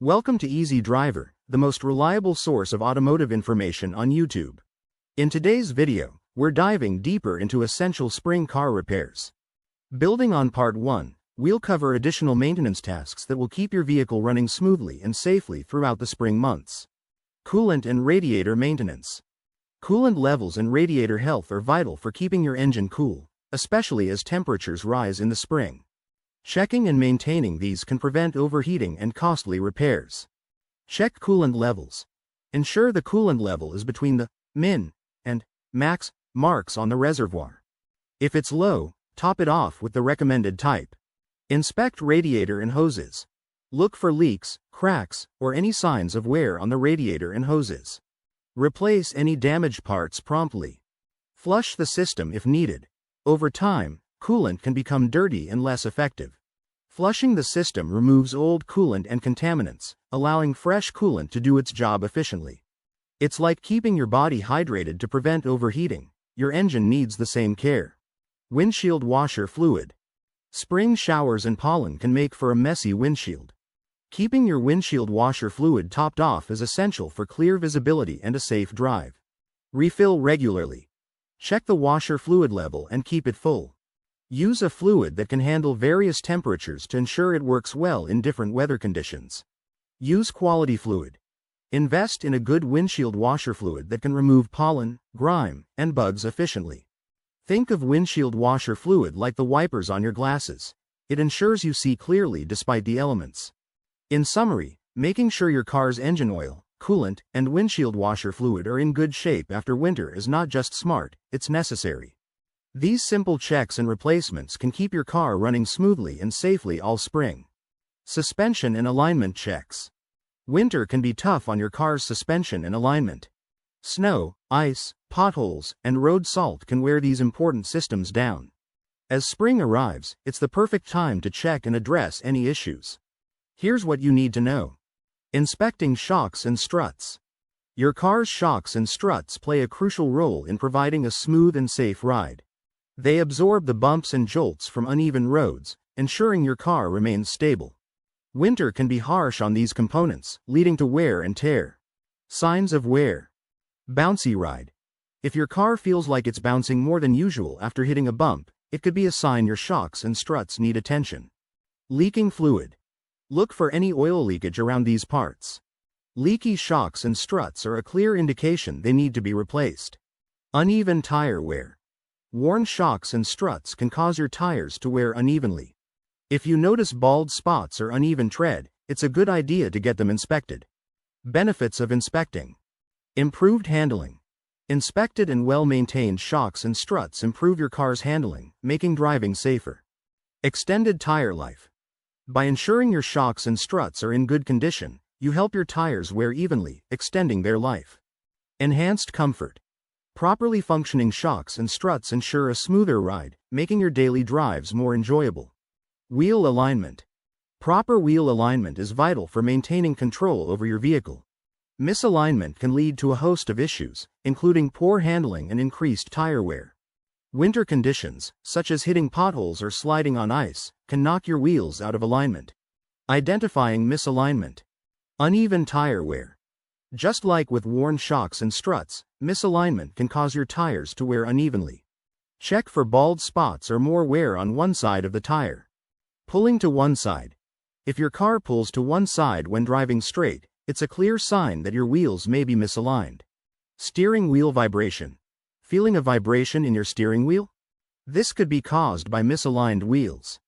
Welcome to Easy Driver, the most reliable source of automotive information on YouTube. In today's video, we're diving deeper into essential spring car repairs. Building on part 1, we'll cover additional maintenance tasks that will keep your vehicle running smoothly and safely throughout the spring months. Coolant and radiator maintenance. Coolant levels and radiator health are vital for keeping your engine cool, especially as temperatures rise in the spring. Checking and maintaining these can prevent overheating and costly repairs. Check coolant levels. Ensure the coolant level is between the min and max marks on the reservoir. If it's low, top it off with the recommended type. Inspect radiator and hoses. Look for leaks, cracks, or any signs of wear on the radiator and hoses. Replace any damaged parts promptly. Flush the system if needed. Over time, coolant can become dirty and less effective. Flushing the system removes old coolant and contaminants, allowing fresh coolant to do its job efficiently. It's like keeping your body hydrated to prevent overheating. Your engine needs the same care. Windshield washer fluid. Spring showers and pollen can make for a messy windshield. Keeping your windshield washer fluid topped off is essential for clear visibility and a safe drive. Refill regularly. Check the washer fluid level and keep it full. Use a fluid that can handle various temperatures to ensure it works well in different weather conditions. Use quality fluid. Invest in a good windshield washer fluid that can remove pollen, grime, and bugs efficiently. Think of windshield washer fluid like the wipers on your glasses. It ensures you see clearly despite the elements. In summary, making sure your car's engine oil, coolant, and windshield washer fluid are in good shape after winter is not just smart, it's necessary. These simple checks and replacements can keep your car running smoothly and safely all spring. Suspension and alignment checks. Winter can be tough on your car's suspension and alignment. Snow, ice, potholes, and road salt can wear these important systems down. As spring arrives, it's the perfect time to check and address any issues. Here's what you need to know. Inspecting shocks and struts. Your car's shocks and struts play a crucial role in providing a smooth and safe ride. They absorb the bumps and jolts from uneven roads, ensuring your car remains stable. Winter can be harsh on these components, leading to wear and tear. Signs of wear. Bouncy ride. If your car feels like it's bouncing more than usual after hitting a bump, it could be a sign your shocks and struts need attention. Leaking fluid. Look for any oil leakage around these parts. Leaky shocks and struts are a clear indication they need to be replaced. Uneven tire wear. Worn shocks and struts can cause your tires to wear unevenly. If you notice bald spots or uneven tread, it's a good idea to get them inspected. Benefits of inspecting. Improved handling. Inspected and well-maintained shocks and struts improve your car's handling, making driving safer. Extended tire life. By ensuring your shocks and struts are in good condition, you help your tires wear evenly, extending their life. Enhanced comfort. Properly functioning shocks and struts ensure a smoother ride, making your daily drives more enjoyable. Wheel alignment. Proper wheel alignment is vital for maintaining control over your vehicle. Misalignment can lead to a host of issues, including poor handling and increased tire wear. Winter conditions, such as hitting potholes or sliding on ice, can knock your wheels out of alignment. Identifying misalignment. Uneven tire wear. Just like with worn shocks and struts, misalignment can cause your tires to wear unevenly. Check for bald spots or more wear on one side of the tire. Pulling to one side. If your car pulls to one side when driving straight, it's a clear sign that your wheels may be misaligned. Steering wheel vibration. Feeling a vibration in your steering wheel? This could be caused by misaligned wheels.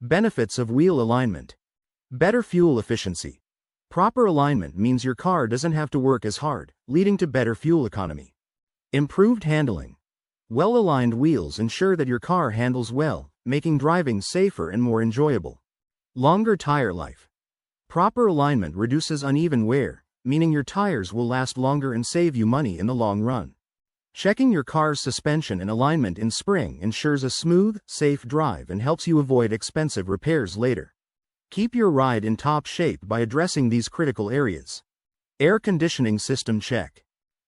Benefits of wheel alignment. Better fuel efficiency. Proper alignment means your car doesn't have to work as hard, leading to better fuel economy. Improved handling. Well-aligned wheels ensure that your car handles well, making driving safer and more enjoyable. Longer tire life. Proper alignment reduces uneven wear, meaning your tires will last longer and save you money in the long run. Checking your car's suspension and alignment in spring ensures a smooth, safe drive and helps you avoid expensive repairs later. Keep your ride in top shape by addressing these critical areas. Air conditioning system check.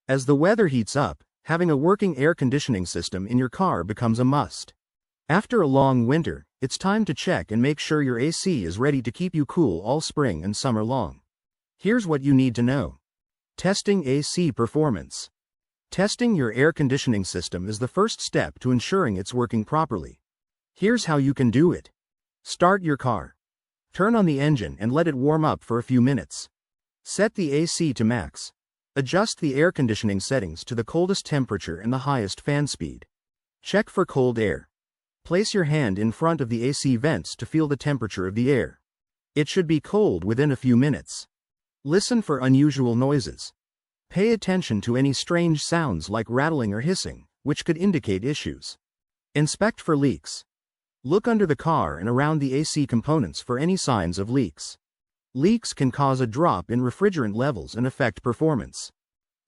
As the weather heats up, having a working air conditioning system in your car becomes a must. After a long winter, it's time to check and make sure your AC is ready to keep you cool all spring and summer long. Here's what you need to know. Testing AC performance. Testing your air conditioning system is the first step to ensuring it's working properly. Here's how you can do it. Start your car. Turn on the engine and let it warm up for a few minutes. Set the AC to max. Adjust the air conditioning settings to the coldest temperature and the highest fan speed. Check for cold air. Place your hand in front of the AC vents to feel the temperature of the air. It should be cold within a few minutes. Listen for unusual noises. Pay attention to any strange sounds like rattling or hissing, which could indicate issues. Inspect for leaks. Look under the car and around the AC components for any signs of leaks. Leaks can cause a drop in refrigerant levels and affect performance.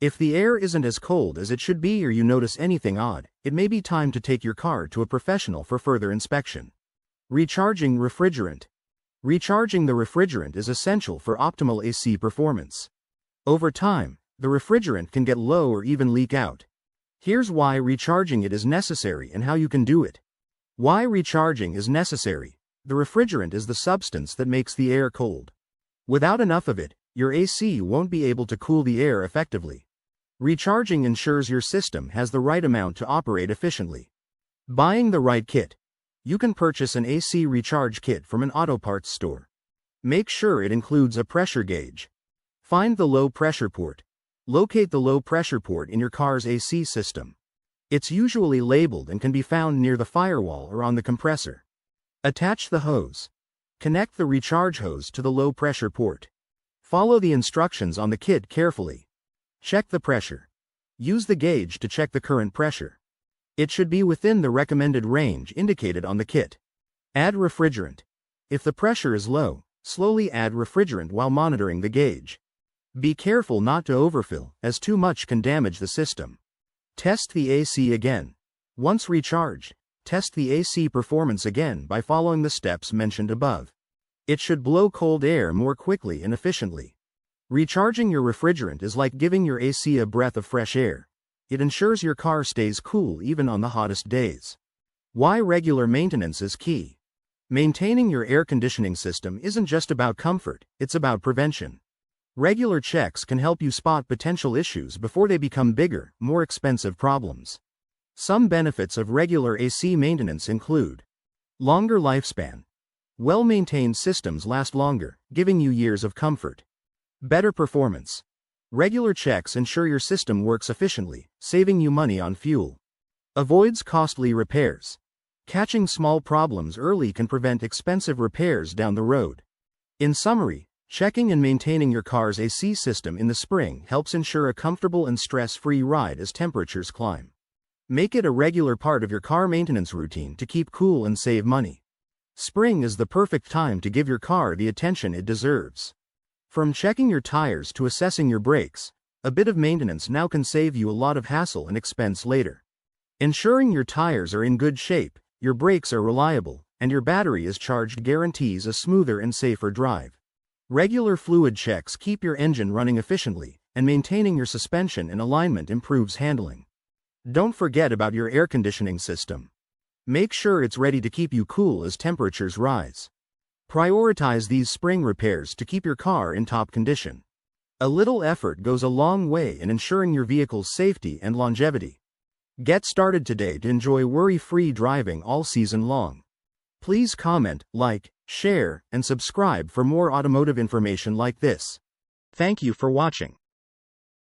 If the air isn't as cold as it should be or you notice anything odd, it may be time to take your car to a professional for further inspection. Recharging refrigerant. Recharging the refrigerant is essential for optimal AC performance. Over time, the refrigerant can get low or even leak out. Here's why recharging it is necessary and how you can do it. Why recharging is necessary. The refrigerant is the substance that makes the air cold. Without enough of it, your AC won't be able to cool the air effectively. Recharging ensures your system has the right amount to operate efficiently. Buying the right kit. You can purchase an AC recharge kit from an auto parts store. Make sure it includes a pressure gauge. Find the low pressure port. Locate the low pressure port in your car's AC system. It's usually labeled and can be found near the firewall or on the compressor. Attach the hose. Connect the recharge hose to the low pressure port. Follow the instructions on the kit carefully. Check the pressure. Use the gauge to check the current pressure. It should be within the recommended range indicated on the kit. Add refrigerant. If the pressure is low, slowly add refrigerant while monitoring the gauge. Be careful not to overfill, as too much can damage the system. Test the AC again. Once recharged, test the AC performance again by following the steps mentioned above. It should blow cold air more quickly and efficiently. Recharging your refrigerant is like giving your AC a breath of fresh air. It ensures your car stays cool even on the hottest days. Why regular maintenance is key. Maintaining your air conditioning system isn't just about comfort, it's about prevention. Regular checks can help you spot potential issues before they become bigger, more expensive problems. Some benefits of regular AC maintenance include longer lifespan. Well-maintained systems last longer, giving you years of comfort. Better performance. Regular checks ensure your system works efficiently, saving you money on fuel. Avoids costly repairs. Catching small problems early can prevent expensive repairs down the road. In summary, checking and maintaining your car's AC system in the spring helps ensure a comfortable and stress-free ride as temperatures climb. Make it a regular part of your car maintenance routine to keep cool and save money. Spring is the perfect time to give your car the attention it deserves. From checking your tires to assessing your brakes, a bit of maintenance now can save you a lot of hassle and expense later. Ensuring your tires are in good shape, your brakes are reliable, and your battery is charged guarantees a smoother and safer drive. Regular fluid checks keep your engine running efficiently, and maintaining your suspension and alignment improves handling. Don't forget about your air conditioning system. Make sure it's ready to keep you cool as temperatures rise. Prioritize these spring repairs to keep your car in top condition. A little effort goes a long way in ensuring your vehicle's safety and longevity. Get started today to enjoy worry-free driving all season long. Please comment, like, share, and subscribe for more automotive information like this. Thank you for watching.